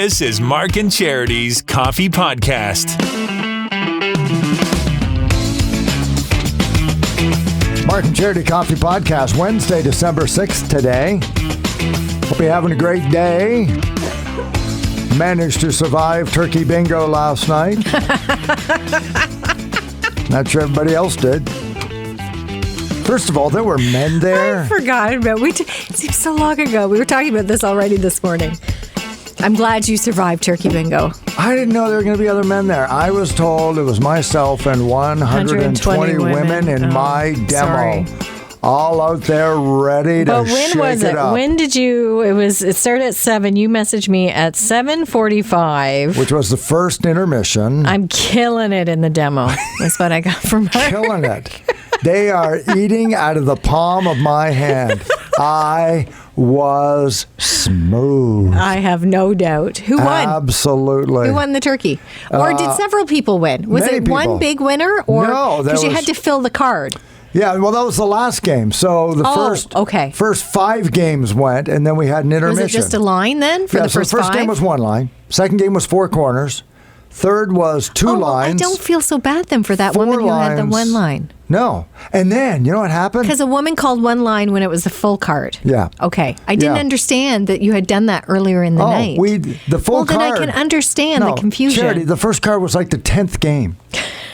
This is Mark and Charity's Coffee Podcast. Mark and Charity Coffee Podcast, Wednesday, December 6th today. Hope you're having a great day. Managed to survive turkey bingo last night. Not sure everybody else did. First of all, there were men there. I forgot about it. It seems so long ago. We were talking about this already this morning. I'm glad you survived turkey bingo. I didn't know there were going to be other men there. I was told it was myself and 120 women in my demo. Sorry. All out there ready to shake it up. But when was it? When did you... It started at 7. You messaged me at 7:45. Which was the first intermission. I'm killing it in the demo. That's what I got from her. Killing it. They are eating out of the palm of my hand. I was smooth. I have no doubt. Who won? Absolutely. Who won the turkey? Or did several people win? Was it one people. Big winner? Or No, because you had to fill the card. Yeah, well, that was the last game. So the first 5 games went, and then we had an intermission. Was it just a line then for the first 5? The first game was 1 line. Second game was 4 corners. Third was 2 lines. I don't feel so bad then for that woman who had the 1 line. No. And then, you know what happened? Because a woman called 1 line when it was the full card. Yeah. Okay. I didn't understand that you had done that earlier in the night. The full card. Well, then I can understand the confusion. Charity, the first card was like the 10th game.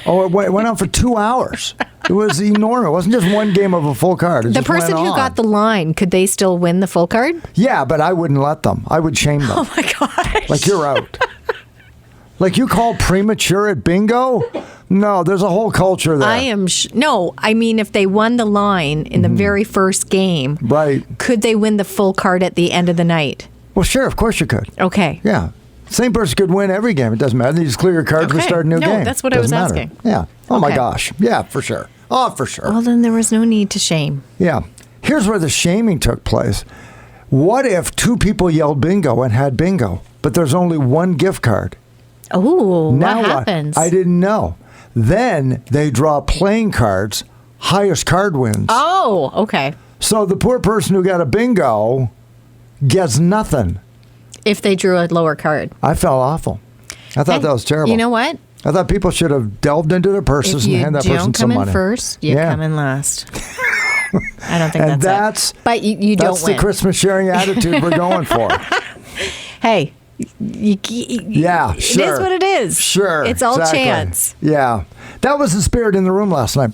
It went on for 2 hours. It was enormous. It wasn't just one game of a full card. The person who got the line, could they still win the full card? Yeah, but I wouldn't let them. I would shame them. Oh, my gosh. Like, you're out. Like, you call premature at bingo? No, there's a whole culture there. No, I mean, if they won the line in the very first game, right? Could they win the full card at the end of the night? Well, sure, of course you could. Okay. Yeah. Same person could win every game. It doesn't matter. You just clear your cards and start a new game. No, that's what I was asking. Yeah. Oh, my gosh. Yeah, for sure. Oh, for sure. Well, then there was no need to shame. Yeah. Here's where the shaming took place. What if 2 people yelled bingo and had bingo, but there's only 1 gift card? Oh, what happens? I didn't know. Then they draw playing cards. Highest card wins. Oh, okay. So the poor person who got a bingo gets nothing. If they drew a lower card. I felt awful. I thought that was terrible. You know what? I thought people should have delved into their purses and hand that person some money. If you don't come in first, you come in last. I don't think that's it. But you don't win. That's the Christmas sharing attitude we're going for. Hey. Yeah, sure. It is what it is. Sure. It's all chance. Yeah. That was the spirit in the room last night.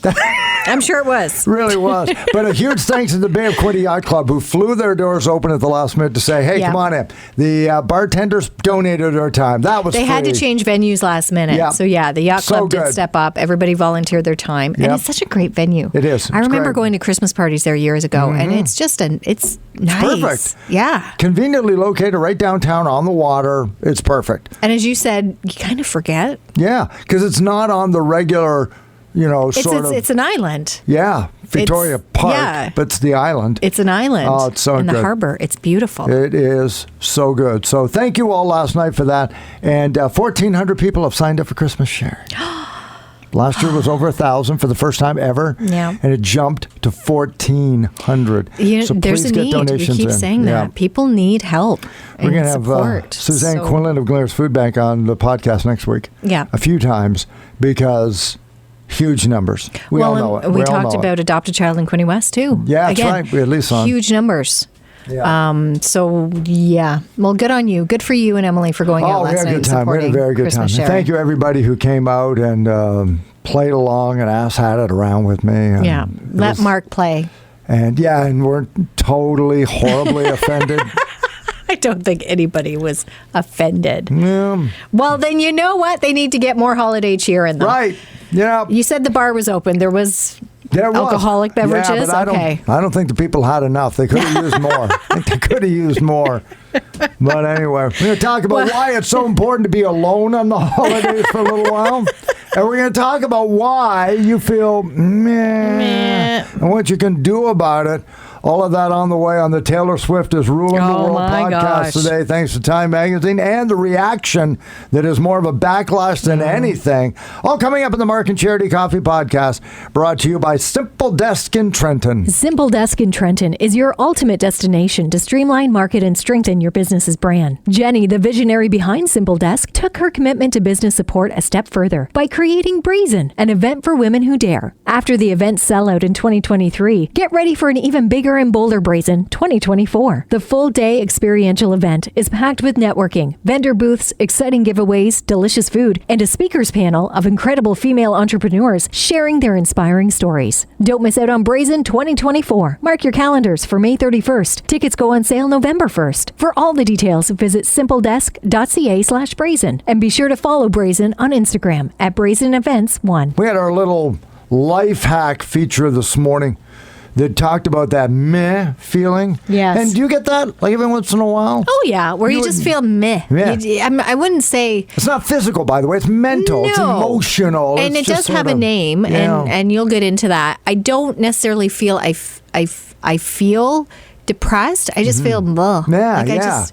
I'm sure it was. Really was. But a huge thanks to the Bay of Quinte Yacht Club, who flew their doors open at the last minute to say, hey, come on in. The bartenders donated their time. That was They had to change venues last minute. Yep. So, the Yacht Club did step up. Everybody volunteered their time. And it's such a great venue. It is. I remember going to Christmas parties there years ago, and it's just it's nice. Perfect. Yeah. Conveniently located right downtown on the water. It's perfect. And as you said, you kind of forget. Yeah, because it's not on the regular, It's an island. Yeah, Victoria Park, but it's the island. It's an island. Oh, it's so good. In the harbor. It's beautiful. It is so good. So thank you all last night for that. And 1,400 people have signed up for Christmas sharing. Last year was over 1,000 for the first time ever. Yeah. And it jumped to 1,400. So there's a need. We keep saying that. People need help. We're going to have Suzanne Quinlan of Glaire's Food Bank on the podcast next week. Yeah. A few times because huge numbers. We all know it. We talked about Adopt a Child in Quinte West too. Yeah, that's right. We had Lisa on. Huge numbers. Yeah. Well, good on you. Good for you and Emily for going out last night and supporting We had a very good Christmas time. Thank you, everybody who came out and played along and ass-hatted around with me. And let Mark play. And weren't totally, horribly offended. I don't think anybody was offended. Yeah. Well, then you know what? They need to get more holiday cheer in them. Right. Yeah. You said the bar was open. There was alcoholic beverages. Yeah, but I don't think the people had enough. They could have used more. I think they could have used more. But anyway, we're going to talk about why it's so important to be alone on the holidays for a little while. And we're going to talk about why you feel meh and what you can do about it. All of that on the way on the Taylor Swift is Ruling the World podcast today, thanks to Time Magazine, and the reaction that is more of a backlash than anything. All coming up in the Mark and Charity Coffee Podcast, brought to you by Simple Desk in Trenton. Simple Desk in Trenton is your ultimate destination to streamline, market, and strengthen your business's brand. Jenny, the visionary behind Simple Desk, took her commitment to business support a step further by creating BRAZEN, an event for women who dare. After the event's sellout in 2023, get ready for an even bigger and bolder BRAZEN 2024. The full-day experiential event is packed with networking, vendor booths, exciting giveaways, delicious food, and a speakers panel of incredible female entrepreneurs sharing their inspiring stories. Don't miss out on BRAZEN 2024. Mark your calendars for May 31st. Tickets go on sale November 1st. For all the details, visit simpledesk.ca/BRAZEN, and be sure to follow BRAZEN on Instagram at BRAZEN Events 1. We had our little life hack feature this morning that talked about that meh feeling. Yes. And do you get that like every once in a while? Oh, yeah, where you just feel meh. Yeah. I wouldn't say... It's not physical, by the way. It's mental. No. It's emotional. And it's it does have a name, and you'll get into that. I don't necessarily feel I feel depressed. I just feel blah. Yeah,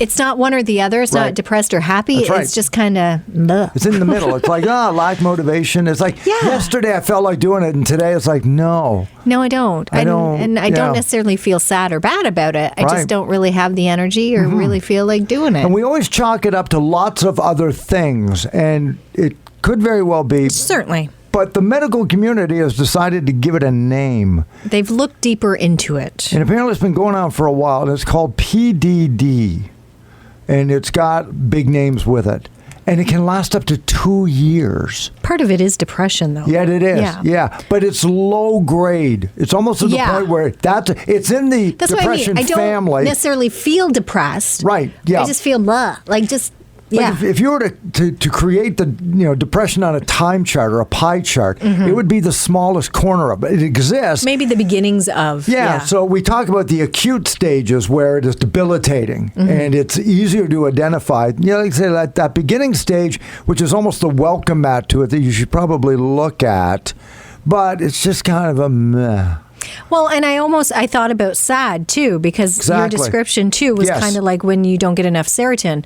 it's not one or the other. It's not depressed or happy. That's right. It's just kind of blah. It's in the middle. It's like, lack motivation. It's like, yesterday I felt like doing it, and today it's like, no. No, I don't. I don't necessarily feel sad or bad about it. I just don't really have the energy or really feel like doing it. And we always chalk it up to lots of other things, and it could very well be. Certainly. But the medical community has decided to give it a name. They've looked deeper into it. And apparently it's been going on for a while, and it's called PDD. And it's got big names with it. And it can last up to 2 years. Part of it is depression, though. Yeah, it is. Yeah. But it's low grade. It's almost to the point where it's in the depression family. I don't necessarily feel depressed. Right, yeah. I just feel blah. Like just... Like if you were to create the depression on a time chart or a pie chart, it would be the smallest corner of it. It exists. Maybe the beginnings of. Yeah. So we talk about the acute stages where it is debilitating and it's easier to identify. Like I say, that beginning stage, which is almost the welcome mat to it that you should probably look at, but it's just kind of a meh. Well, and I thought about sad too, because your description too was kind of like when you don't get enough serotonin,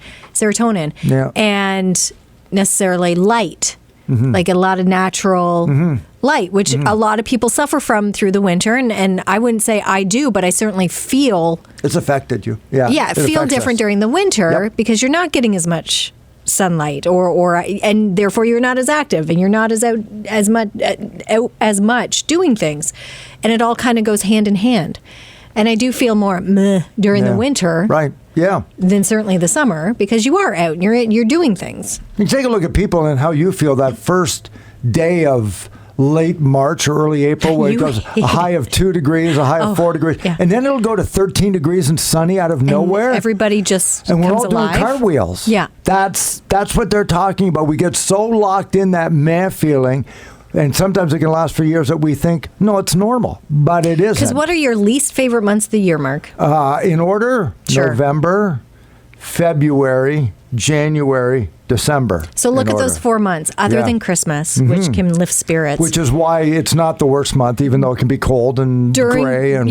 and necessarily light, like a lot of natural light, which a lot of people suffer from through the winter. And I wouldn't say I do, but I certainly feel it's affected you. Yeah, feel different during the winter because you're not getting as much sunlight and therefore you're not as active and you're not as out as much doing things, and it all kind of goes hand in hand. And I do feel more meh during the winter, than certainly the summer, because you are out and you're doing things. You take a look at people and how you feel that first day of late March or early April, where it goes a high of 2 degrees, a high of 4 degrees, and then it'll go to 13 degrees and sunny out of nowhere. Everybody just and we're comes all alive. doing cartwheels. Yeah, that's what they're talking about. We get so locked in that meh feeling, and sometimes it can last for years, that we think, no, it's normal, but it isn't. Because what are your least favorite months of the year, Mark? In order, November, February, January, December. So look at those 4 months, other than Christmas, which can lift spirits. Which is why it's not the worst month, even though it can be cold and gray. And,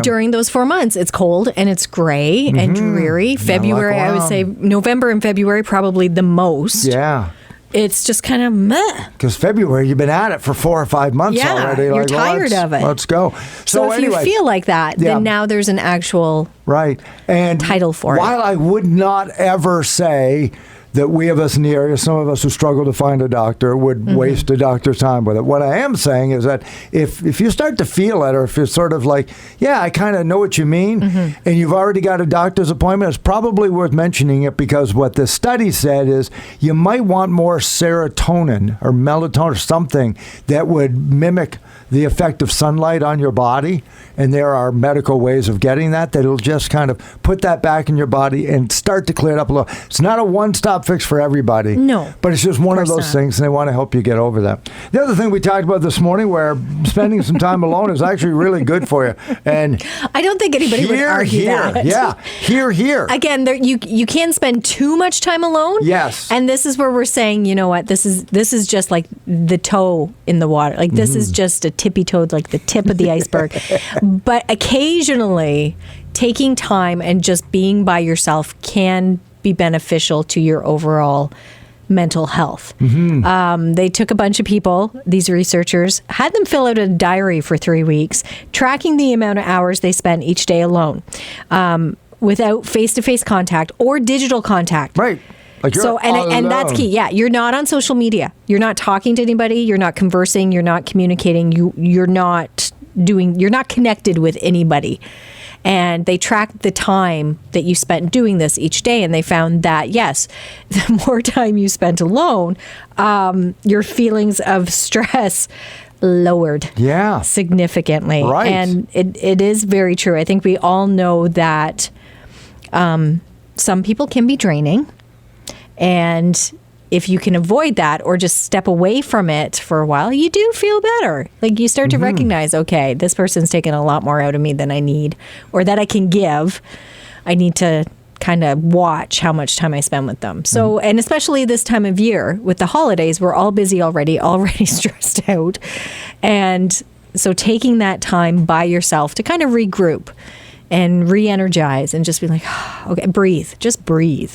during those 4 months, it's cold and it's gray and dreary. February, I would say November and February probably the most. Yeah. It's just kind of meh. Because February, you've been at it for 4 or 5 months already. You're tired of it. Let's go. So if you feel like that, then now there's an actual title for it. While I would not ever say that we of us in the area, some of us who struggle to find a doctor, would waste a doctor's time with it. What I am saying is that if you start to feel it, or if you're sort of like, I kind of know what you mean, and you've already got a doctor's appointment, it's probably worth mentioning it, because what the study said is you might want more serotonin or melatonin or something that would mimic the effect of sunlight on your body. And there are medical ways of getting that'll just kind of put that back in your body and start to clear it up a little. It's not a one-stop fix for everybody. No. But it's just one of those things, and they want to help you get over that. The other thing we talked about this morning, where spending some time alone is actually really good for you. And I don't think anybody would argue that. Yeah. Here. Again, you can spend too much time alone. Yes. And this is where we're saying, you know what, this is just like the toe in the water. Like this is just a tippy-toed, like the tip of the iceberg. But occasionally, taking time and just being by yourself can be beneficial to your overall mental health. They took a bunch of people, these researchers, had them fill out a diary for 3 weeks, tracking the amount of hours they spent each day alone, without face-to-face contact or digital contact. Right. Like you're and that's key. Yeah, you're not on social media. You're not talking to anybody. You're not conversing. You're not communicating. You're not connected with anybody. And they tracked the time that you spent doing this each day, and they found that, yes, the more time you spent alone, your feelings of stress lowered significantly. Right. And it is very true. I think we all know that some people can be draining, and if you can avoid that or just step away from it for a while, you do feel better. Like you start to recognize, okay, this person's taking a lot more out of me than I need or that I can give. I need to kind of watch how much time I spend with them. So, and especially this time of year with the holidays, we're all busy already stressed out. And so taking that time by yourself to kind of regroup and re-energize and just be like, okay, just breathe.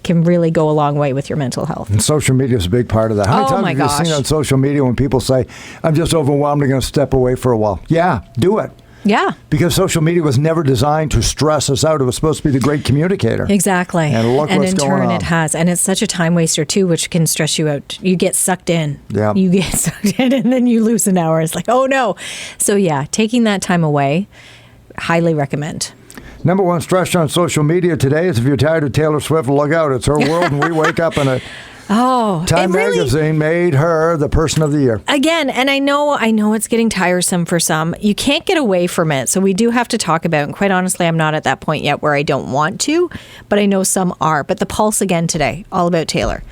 Can really go a long way with your mental health. And social media is a big part of that. How many times have you seen on social media when people say, I'm just overwhelmed, I'm going to step away for a while? Yeah, do it. Yeah. Because social media was never designed to stress us out. It was supposed to be the great communicator. Exactly. And look what's going on. And in turn it has. And it's such a time waster too, which can stress you out. You get sucked in. Yeah. You get sucked in and then you lose an hour. It's like, oh no. So yeah, taking that time away, highly recommend. Number one stress on social media today is if you're tired of Taylor Swift, look out. It's her world, and we wake up in a Time magazine made her the person of the year. Again, and I know it's getting tiresome for some. You can't get away from it. So we do have to talk about, and quite honestly, I'm not at that point yet where I don't want to, but I know some are. But the Pulse again today, all about Taylor.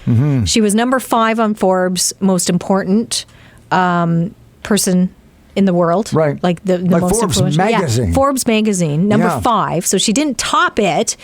She was number 5 on Forbes' most important person in the world, right? Like the most Forbes magazine. Yeah, Forbes magazine, number 5. So she didn't top it,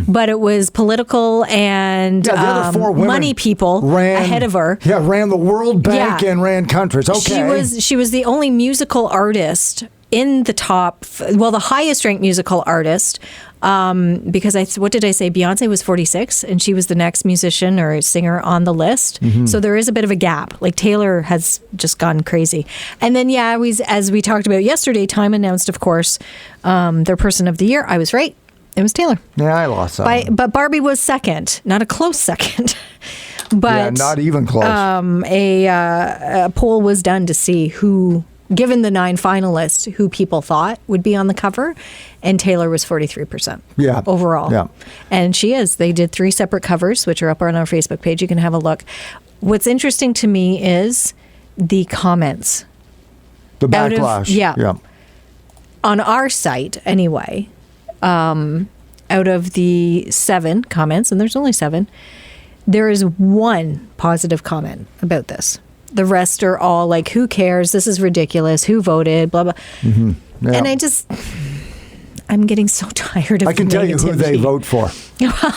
but it was political and the other 4 women money people ahead of her. Yeah, ran the World Bank and ran countries. Okay, she was the only musical artist in the top, the highest ranked musical artist. Because what did I say? Beyonce was 46 and she was the next musician or singer on the list. So there is a bit of a gap. Like Taylor has just gone crazy. And then, as we talked about yesterday, Time announced, of course, their person of the year. I was right. It was Taylor. Yeah, I lost that. But Barbie was second, not a close second. But not even close. A poll was done to see who, given the 9 finalists, who people thought would be on the cover, and Taylor was 43% overall. Yeah. And she is. They did 3 separate covers, which are up on our Facebook page. You can have a look. What's interesting to me is the comments. The backlash. On our site, anyway, out of the 7 comments, and there's only 7, there is 1 positive comment about this. The rest are all like, who cares? This is ridiculous. Who voted? Blah, blah. Yeah. And I'm getting so tired of I can negativity. tell you who they vote for.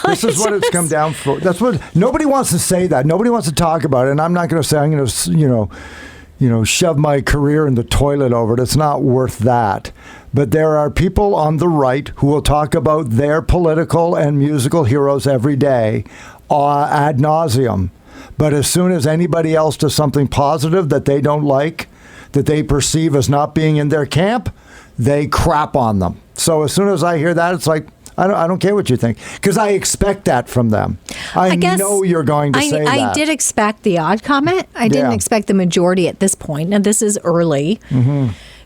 This is what it's come down for. That's what nobody wants to say that. Nobody wants to talk about it. And I'm not going to say I'm going to, shove my career in the toilet over it. It's not worth that. But there are people on the right who will talk about their political and musical heroes every day ad nauseum. But as soon as anybody else does something positive that they don't like, that they perceive as not being in their camp, they crap on them. So as soon as I hear that, it's like, I don't care what you think, because I expect that from them. I know you're going to say that. I did expect the odd comment. I didn't expect the majority at this point. Now, this is early.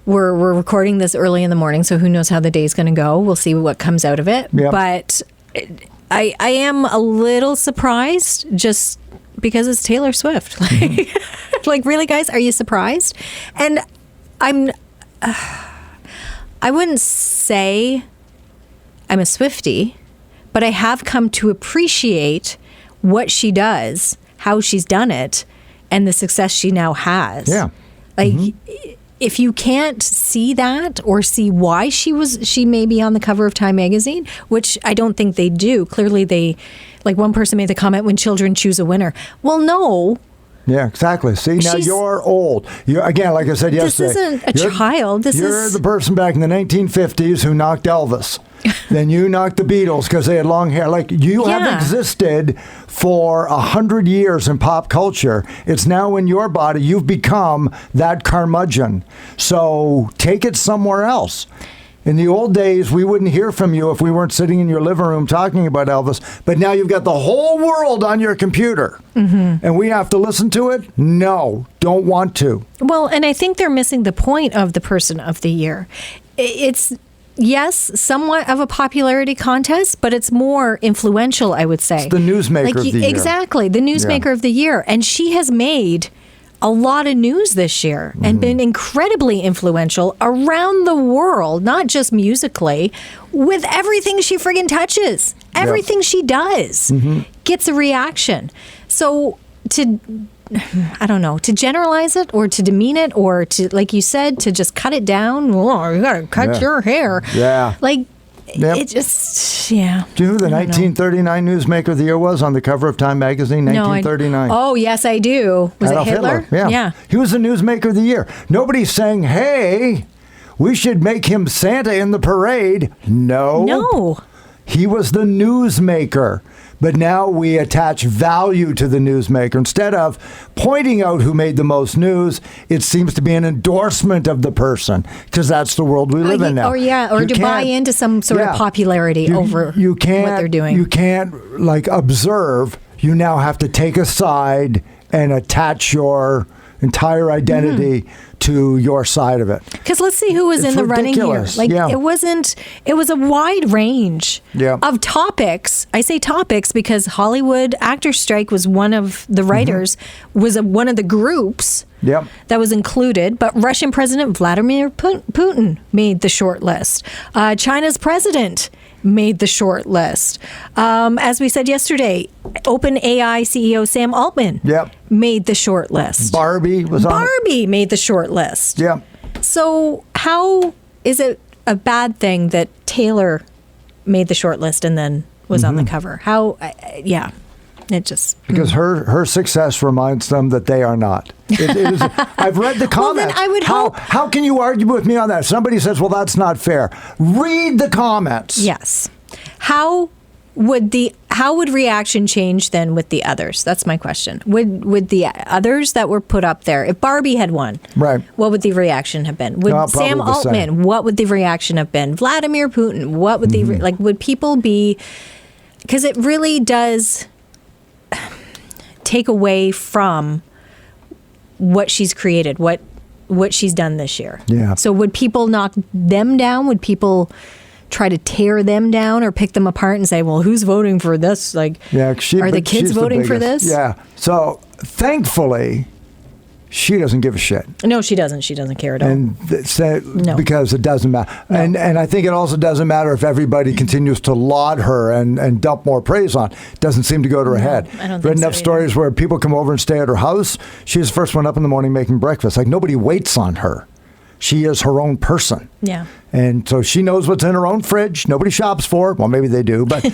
We're recording this early in the morning, so who knows how the day's going to go. We'll see what comes out of it. Yep. But I am a little surprised just because it's Taylor Swift. Like, really, guys, are you surprised? And I wouldn't say I'm a Swiftie, but I have come to appreciate what she does, how she's done it, and the success she now has. Yeah. Like, if you can't see that or see why she may be on the cover of Time magazine, which I don't think they do. Clearly they, like one person made the comment, when children choose a winner. Well, no, Yeah, exactly. See, now She's- you're old. You're, again, like I said yesterday. This isn't a child. You're the person back in the 1950s who knocked Elvis. Then you knocked the Beatles because they had long hair. Like, you have existed for 100 years in pop culture. It's now in your body. You've become that curmudgeon. So take it somewhere else. In the old days, we wouldn't hear from you if we weren't sitting in your living room talking about Elvis. But now you've got the whole world on your computer. And we have to listen to it? No, don't want to. Well, and I think they're missing the point of the person of the year. It's, yes, somewhat of a popularity contest, but it's more influential, I would say. It's the newsmaker of the year. Exactly, the newsmaker of the year. And she has made a lot of news this year and been incredibly influential around the world, not just musically, with everything she friggin' touches. Everything she does gets a reaction. So I don't know, to generalize it or to demean it or to, like you said, to just cut it down. Oh, you gotta cut your hair. Yeah. Like, it just, Do you know who the 1939 Newsmaker of the Year was on the cover of Time magazine? 1939. Oh, yes, I do. Was Adolf it Hitler? Yeah. He was the Newsmaker of the Year. Nobody's saying, hey, we should make him Santa in the parade. No. He was the newsmaker. But now we attach value to the newsmaker. Instead of pointing out who made the most news, it seems to be an endorsement of the person, because that's the world we live in now. Or You to buy into some sort of popularity over what they're doing. You can't, observe. You now have to take a side and attach your entire identity to your side of it. Because let's see who was in the ridiculous. running here. It was a wide range of topics. I say topics because Hollywood actors strike was one of the writers, was one of the groups that was included. But Russian President Vladimir Putin made the short list. China's president made the short list. As we said yesterday, OpenAI CEO Sam Altman made the short list. Barbie was on it. Barbie made the short list. Yeah. So how is it a bad thing that Taylor made the short list and then was on the cover? How, it just... Because her success reminds them that they are not. It is, I've read the comments. Well, then I would hope... How can you argue with me on that? Somebody says, well, that's not fair. Read the comments. Yes. How would reaction change then with the others? That's my question. Would the others that were put up there, if Barbie had won, what would the reaction have been? Would Sam Altman, what would the reaction have been? Vladimir Putin, what would would people be? Because it really does take away from what she's created, what she's done this year. Yeah. So would people knock them down? Would people try to tear them down or pick them apart and say, well, who's voting for this? Are the kids voting for this? Yeah. So thankfully, she doesn't give a shit. No, she doesn't. She doesn't care at all. Because it doesn't matter. No. And I think it also doesn't matter if everybody continues to laud her and dump more praise on. It doesn't seem to go to her head. I don't Read think enough so stories where people come over and stay at her house. She's the first one up in the morning making breakfast. Nobody waits on her. She is her own person. Yeah. And so she knows what's in her own fridge. Nobody shops for her. Well, maybe they do, but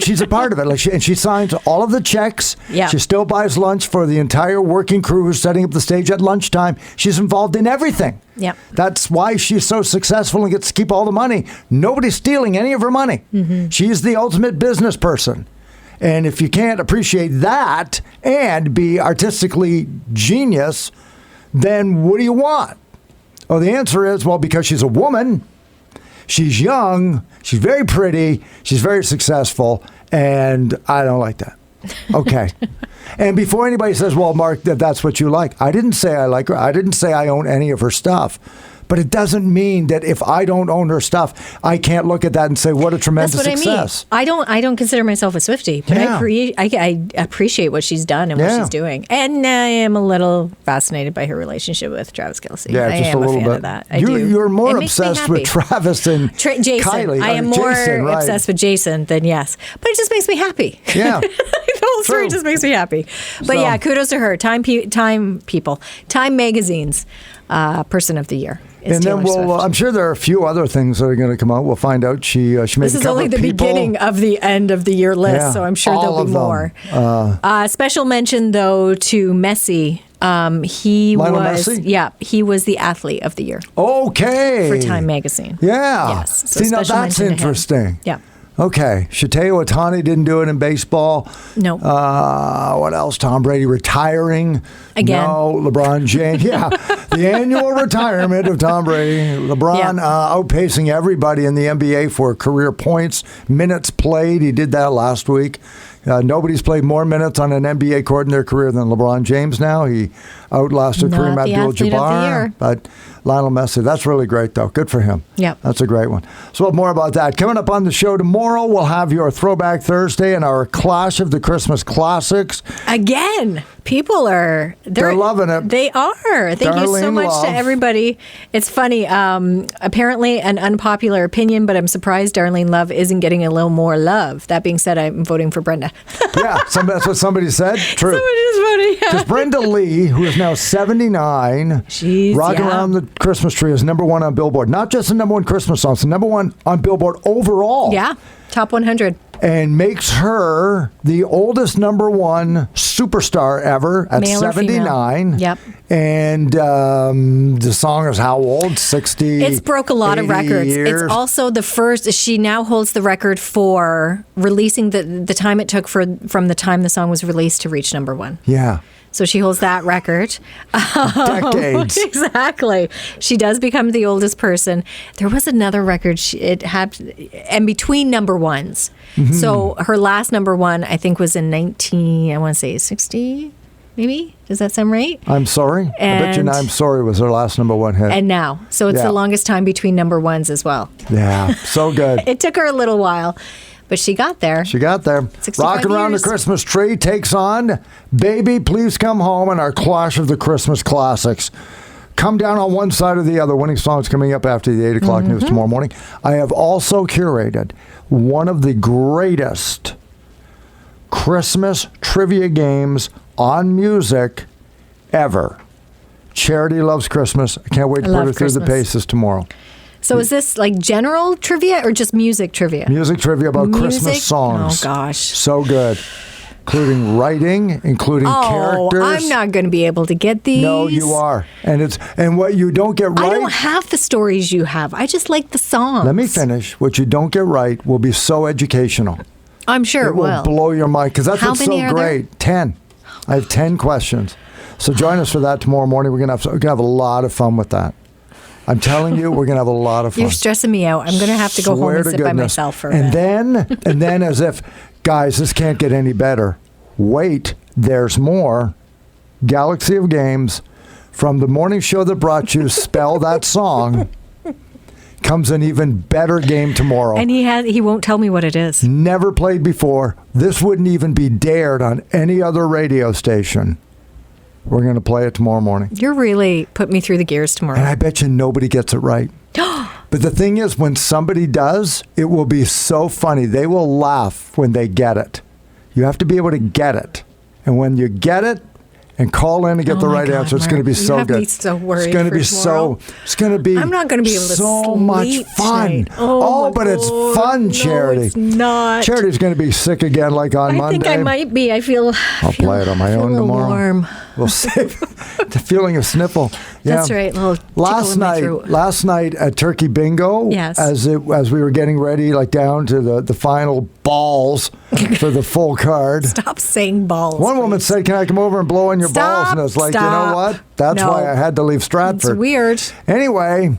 she's a part of it. And she signs all of the checks. Yeah. She still buys lunch for the entire working crew who's setting up the stage at lunchtime. She's involved in everything. Yeah. That's why she's so successful and gets to keep all the money. Nobody's stealing any of her money. She's the ultimate business person. And if you can't appreciate that and be artistically genius, then what do you want? Oh, the answer is, well, because she's a woman, she's young, she's very pretty, she's very successful, and I don't like that. Okay. And before anybody says, well, Mark, that's what you like, I didn't say I like her. I didn't say I own any of her stuff. But it doesn't mean that if I don't own her stuff, I can't look at that and say, what a tremendous success. I don't consider myself a Swiftie, but I appreciate what she's done and what she's doing. And I am a little fascinated by her relationship with Travis Kelce. Yeah, I just am a little fan bit. of that. You're more obsessed with Travis than Jason. Kylie. I am more obsessed with Jason than But it just makes me happy. Yeah. The whole story just makes me happy. But kudos to her. Time Magazine's Person of the Year. is And Taylor then Swift. I'm sure there are a few other things that are going to come out. We'll find out. She made This a is couple only of the people. beginning of the end of the year list, Yeah, so I'm sure all there'll be of them. more. Special mention, though, to Messi. Lionel Messi? He was the athlete of the year Okay. for Time Magazine. Yeah. Yes. So See, now special that's mention to him. interesting. Yeah. Okay. Shohei Ohtani didn't do it in baseball. No. What else? Tom Brady retiring. Again. No. LeBron James. Yeah. The annual retirement of Tom Brady. LeBron outpacing everybody in the NBA for career points, minutes played. He did that last week. Nobody's played more minutes on an NBA court in their career than LeBron James now. He outlasted Not Kareem the athlete of the Abdul-Jabbar. year. But Lionel Messi, that's really great, though. Good for him. Yep. That's a great one. So we'll have more about that. Coming up on the show tomorrow, we'll have your Throwback Thursday and our Clash of the Christmas Classics. Again, people they're loving it. They are. Thank you so Darlene much Love. to everybody. It's funny. Apparently an unpopular opinion, but I'm surprised Darlene Love isn't getting a little more love. That being said, I'm voting for Brenda. Yeah, that's what somebody said. True. Somebody is voting. Yeah. Because Brenda Lee, who is now 79, She's Rocking Around the Christmas Tree is number one on Billboard. Not just the number one Christmas song, it's the number one on Billboard overall. Yeah, top 100. And makes her the oldest number one superstar ever at Male or female. 79. Yep. And the song is how old? 60. It's broke a lot of 80 records. years. It's also the first. She now holds the record for releasing the time it took from the time the song was released to reach number one. Yeah. So she holds that record. Decades. Exactly. She does become the oldest person. There was another record and between number ones. Mm-hmm. So her last number one, I think, was in 60, maybe? Does that sound right? I'm sorry. I bet you And- I'm sorry was her last number one hit. And now. So it's Yeah. the longest time between number ones as well. Yeah. So good. It took her a little while, but she got there. She got there. 65 Rocking Around the years. Christmas Tree takes on Baby Please Come Home and our Clash of the Christmas Classics. Come down on one side or the other. Winning songs coming up after the 8 o'clock Mm-hmm. news tomorrow morning. I have also curated one of the greatest Christmas trivia games on music ever. Charity Loves Christmas. I can't wait to I put love her through the Christmas. paces tomorrow. So is this like general trivia or just music trivia? Music trivia about Music? Christmas songs. Oh, gosh. So good. Including writing, including Oh, characters. I'm not going to be able to get these. No, you are. And what you don't get right. I don't have the stories you have. I just like the songs. Let me finish. What you don't get right will be so educational. I'm sure It will blow your mind because that's How what's many so are there? great. 10. I have 10 questions. So join us for that tomorrow morning. We're gonna have a lot of fun with that. I'm telling you, we're gonna have a lot of fun. You're stressing me out. I'm going to have to go home Swear and to sit by goodness. myself for a and bit. then as if, guys, this can't get any better. Wait, there's more. Galaxy of Games from the morning show that brought you Spell That Song comes an even better game tomorrow. And he won't tell me what it is. Never played before. This wouldn't even be dared on any other radio station. We're going to play it tomorrow morning. You're really put me through the gears tomorrow. And I bet you nobody gets it right. But the thing is, when somebody does, it will be so funny. They will laugh when they get it. You have to be able to get it. And when you get it and call in and get the my right God, answer, it's Mark, going to be you so have good. me so worried It's going to for be tomorrow. it's going to be I'm not going to be able to so much sleep fun. tonight. Oh, my but it's God. fun, No, Charity. it's not. Charity's going to be sick again like on I Monday. think I might be. I'll play it on my own tomorrow. Warm. We'll see. The feeling of sniffle. Yeah. That's right. Little Last tickle in my throat. night at Turkey Bingo, Yes. as we were getting ready, like down to the final balls for the full card. Stop saying balls. One woman please. said, "Can I come over and blow on your balls?" And I was like, "You know Stop. what? That's No. why I had to leave Stratford." It's weird. Anyway,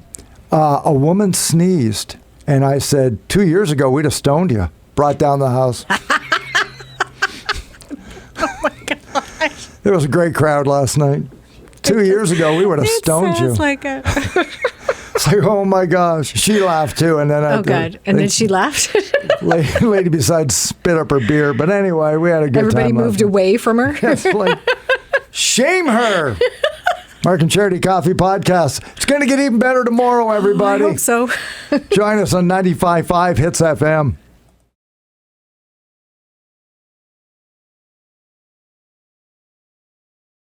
a woman sneezed, and I said, 2 years ago we'd have stoned you. Brought down the house. Oh my gosh. There was a great crowd last night. 2 years ago we would have stoned you. It sounds like a... It's like, oh my gosh. She laughed too, and then Oh, God. And then she laughed. lady beside spit up her beer. But anyway, we had a good Everybody time. moved away from her. It's like, shame her. Mark and Charity Coffee Podcast. It's going to get even better tomorrow, everybody. I hope so. Join us on 95.5 Hits FM.